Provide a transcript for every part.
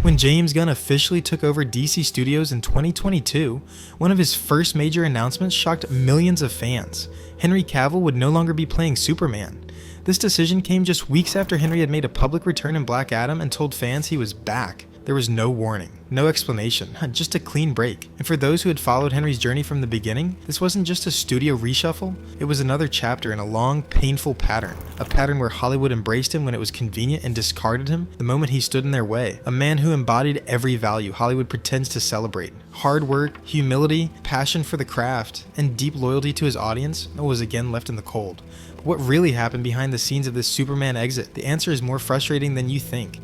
When James Gunn officially took over DC Studios in 2022, one of his first major announcements shocked millions of fans. Henry Cavill would no longer be playing Superman. This decision came just weeks after Henry had made a public return in Black Adam and told fans he was back. There was no warning, no explanation, just a clean break. And for those who had followed Henry's journey from the beginning, this wasn't just a studio reshuffle, it was another chapter in a long, painful pattern. A pattern where Hollywood embraced him when it was convenient and discarded him the moment he stood in their way. A man who embodied every value Hollywood pretends to celebrate. Hard work, humility, passion for the craft, and deep loyalty to his audience was again left in the cold. But what really happened behind the scenes of this Superman exit? The answer is more frustrating than you think.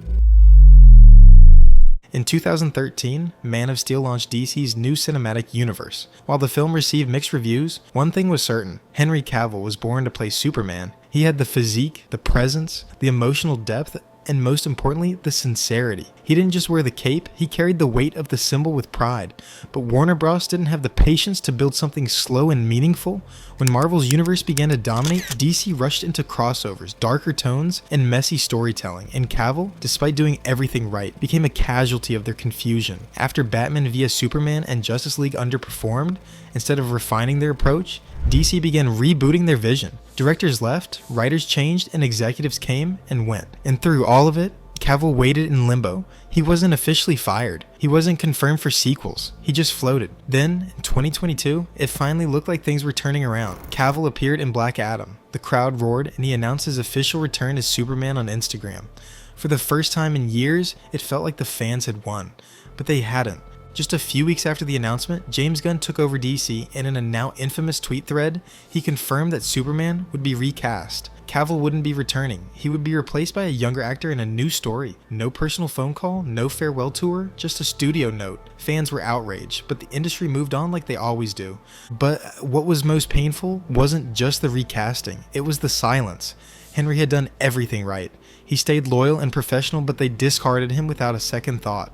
In 2013, Man of Steel launched DC's new cinematic universe. While the film received mixed reviews, one thing was certain: Henry Cavill was born to play Superman. He had the physique, the presence, the emotional depth, and most importantly, the sincerity. He didn't just wear the cape, he carried the weight of the symbol with pride. But Warner Bros. Didn't have the patience to build something slow and meaningful. When Marvel's universe began to dominate, DC rushed into crossovers, darker tones, and messy storytelling, and Cavill, despite doing everything right, became a casualty of their confusion. After Batman via Superman and Justice League underperformed, instead of refining their approach, DC began rebooting their vision. Directors left, writers changed, and executives came and went. And through all of it, Cavill waited in limbo. He wasn't officially fired. He wasn't confirmed for sequels. He just floated. Then, in 2022, it finally looked like things were turning around. Cavill appeared in Black Adam. The crowd roared, and he announced his official return as Superman on Instagram. For the first time in years, it felt like the fans had won. But they hadn't. Just a few weeks after the announcement, James Gunn took over DC, and in a now infamous tweet thread, he confirmed that Superman would be recast. Cavill wouldn't be returning. He would be replaced by a younger actor in a new story. No personal phone call, no farewell tour, just a studio note. Fans were outraged, but the industry moved on like they always do. But what was most painful wasn't just the recasting, it was the silence. Henry had done everything right. He stayed loyal and professional, but they discarded him without a second thought.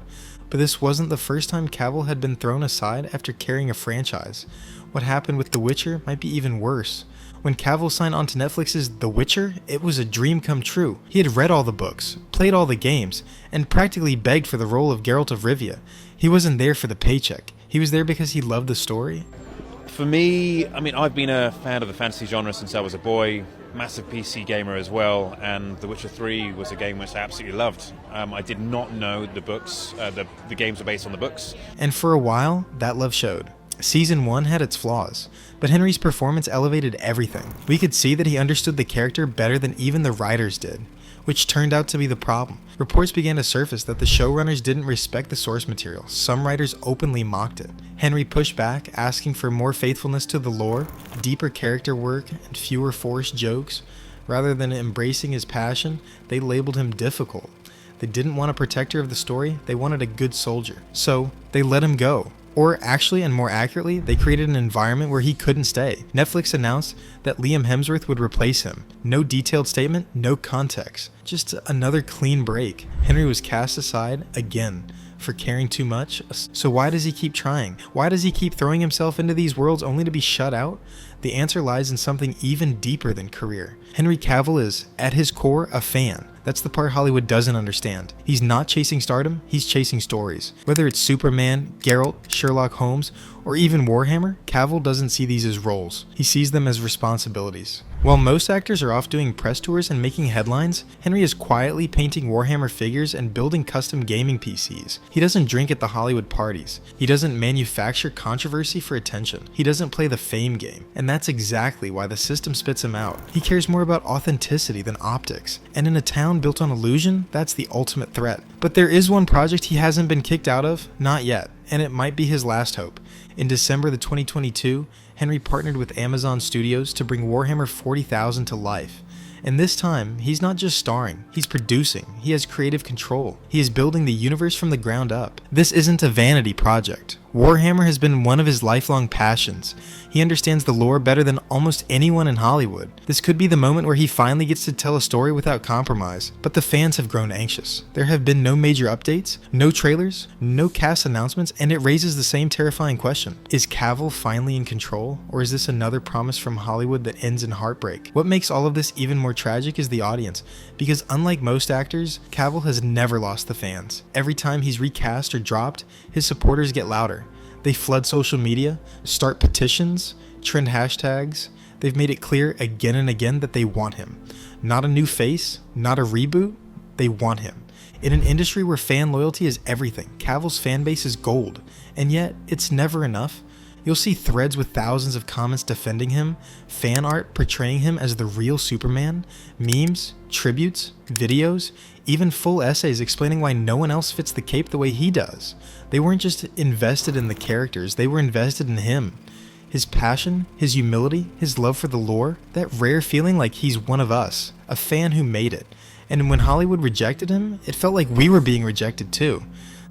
But this wasn't the first time Cavill had been thrown aside after carrying a franchise. What happened with The Witcher might be even worse. When Cavill signed on to Netflix's The Witcher, it was a dream come true. He had read all the books, played all the games, and practically begged for the role of Geralt of Rivia. He wasn't there for the paycheck. He was there because he loved the story. For me, I've been a fan of the fantasy genre since I was a boy, massive PC gamer as well, and The Witcher 3 was a game which I absolutely loved. I did not know the books, the games were based on the books. And for a while, that love showed. Season 1 had its flaws, but Henry's performance elevated everything. We could see that he understood the character better than even the writers did, which turned out to be the problem. Reports began to surface that the showrunners didn't respect the source material. Some writers openly mocked it. Henry pushed back, asking for more faithfulness to the lore, deeper character work, and fewer forced jokes. Rather than embracing his passion, they labeled him difficult. They didn't want a protector of the story, they wanted a good soldier. So, they let him go. Or actually, and more accurately, they created an environment where he couldn't stay. Netflix announced that Liam Hemsworth would replace him. No detailed statement, no context. Just another clean break. Henry was cast aside again for caring too much. So why does he keep trying? Why does he keep throwing himself into these worlds only to be shut out? The answer lies in something even deeper than career. Henry Cavill is, at his core, a fan. That's the part Hollywood doesn't understand. He's not chasing stardom, he's chasing stories. Whether it's Superman, Geralt, Sherlock Holmes, or even Warhammer, Cavill doesn't see these as roles. He sees them as responsibilities. While most actors are off doing press tours and making headlines, Henry is quietly painting Warhammer figures and building custom gaming PCs. He doesn't drink at the Hollywood parties. He doesn't manufacture controversy for attention. He doesn't play the fame game. And that's exactly why the system spits him out. He cares more about authenticity than optics. And in a town built on illusion, that's the ultimate threat. But there is one project he hasn't been kicked out of, not yet, and it might be his last hope. In December 2022, Henry partnered with Amazon Studios to bring Warhammer 40,000 to life. And this time, he's not just starring, he's producing, he has creative control. He is building the universe from the ground up. This isn't a vanity project. Warhammer has been one of his lifelong passions. He understands the lore better than almost anyone in Hollywood. This could be the moment where he finally gets to tell a story without compromise, but the fans have grown anxious. There have been no major updates, no trailers, no cast announcements, and it raises the same terrifying question. Is Cavill finally in control, or is this another promise from Hollywood that ends in heartbreak? What makes all of this even more tragic is the audience, because unlike most actors, Cavill has never lost the fans. Every time he's recast or dropped, his supporters get louder. They flood social media, start petitions, trend hashtags. They've made it clear again and again that they want him. Not a new face, not a reboot, they want him. In an industry where fan loyalty is everything, Cavill's fan base is gold, and yet it's never enough. You'll see threads with thousands of comments defending him, fan art portraying him as the real Superman, memes, tributes, videos, even full essays explaining why no one else fits the cape the way he does. They weren't just invested in the characters, they were invested in him. His passion, his humility, his love for the lore, that rare feeling like he's one of us, a fan who made it. And when Hollywood rejected him, it felt like we were being rejected too.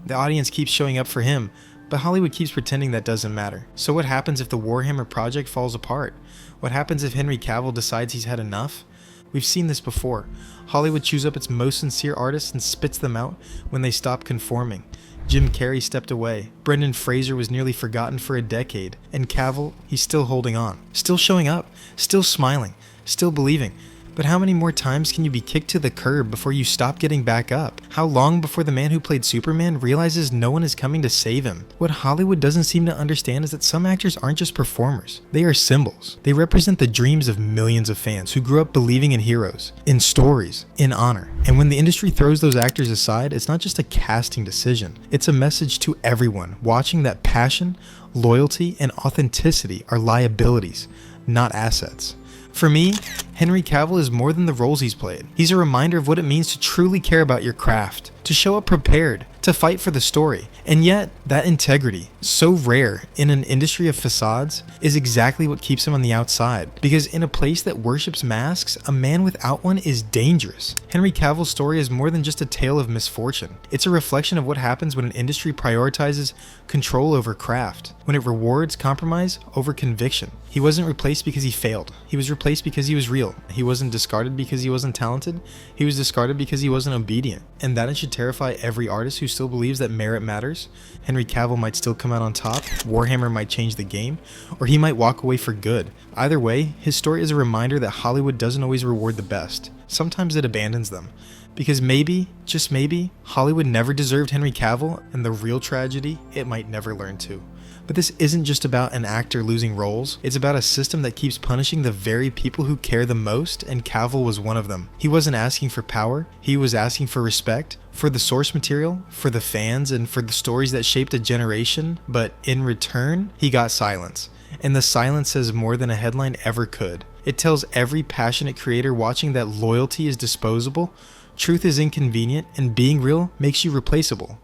The audience keeps showing up for him, but Hollywood keeps pretending that doesn't matter. So what happens if the Warhammer project falls apart? What happens if Henry Cavill decides he's had enough? We've seen this before. Hollywood chews up its most sincere artists and spits them out when they stop conforming. Jim Carrey stepped away. Brendan Fraser was nearly forgotten for a decade. And Cavill, he's still holding on. Still showing up. Still smiling. Still believing. But how many more times can you be kicked to the curb before you stop getting back up? How long before the man who played Superman realizes no one is coming to save him? What Hollywood doesn't seem to understand is that some actors aren't just performers. They are symbols. They represent the dreams of millions of fans who grew up believing in heroes, in stories, in honor. And when the industry throws those actors aside, it's not just a casting decision. It's a message to everyone watching that passion, loyalty, and authenticity are liabilities, not assets. For me, Henry Cavill is more than the roles he's played. He's a reminder of what it means to truly care about your craft, to show up prepared, to fight for the story. And yet, that integrity, so rare in an industry of facades, is exactly what keeps him on the outside. Because in a place that worships masks, a man without one is dangerous. Henry Cavill's story is more than just a tale of misfortune. It's a reflection of what happens when an industry prioritizes control over craft, when it rewards compromise over conviction. He wasn't replaced because he failed. He was replaced because he was real. He wasn't discarded because he wasn't talented. He was discarded because he wasn't obedient. And that should terrify every artist who still believes that merit matters. Henry Cavill might still come out on top, Warhammer might change the game, or he might walk away for good. Either way, his story is a reminder that Hollywood doesn't always reward the best. Sometimes it abandons them. Because maybe, just maybe, Hollywood never deserved Henry Cavill, and the real tragedy, it might never learn to. But this isn't just about an actor losing roles, it's about a system that keeps punishing the very people who care the most, and Cavill was one of them. He wasn't asking for power, he was asking for respect, for the source material, for the fans, and for the stories that shaped a generation, but in return, he got silence. And the silence says more than a headline ever could. It tells every passionate creator watching that loyalty is disposable, truth is inconvenient, and being real makes you replaceable.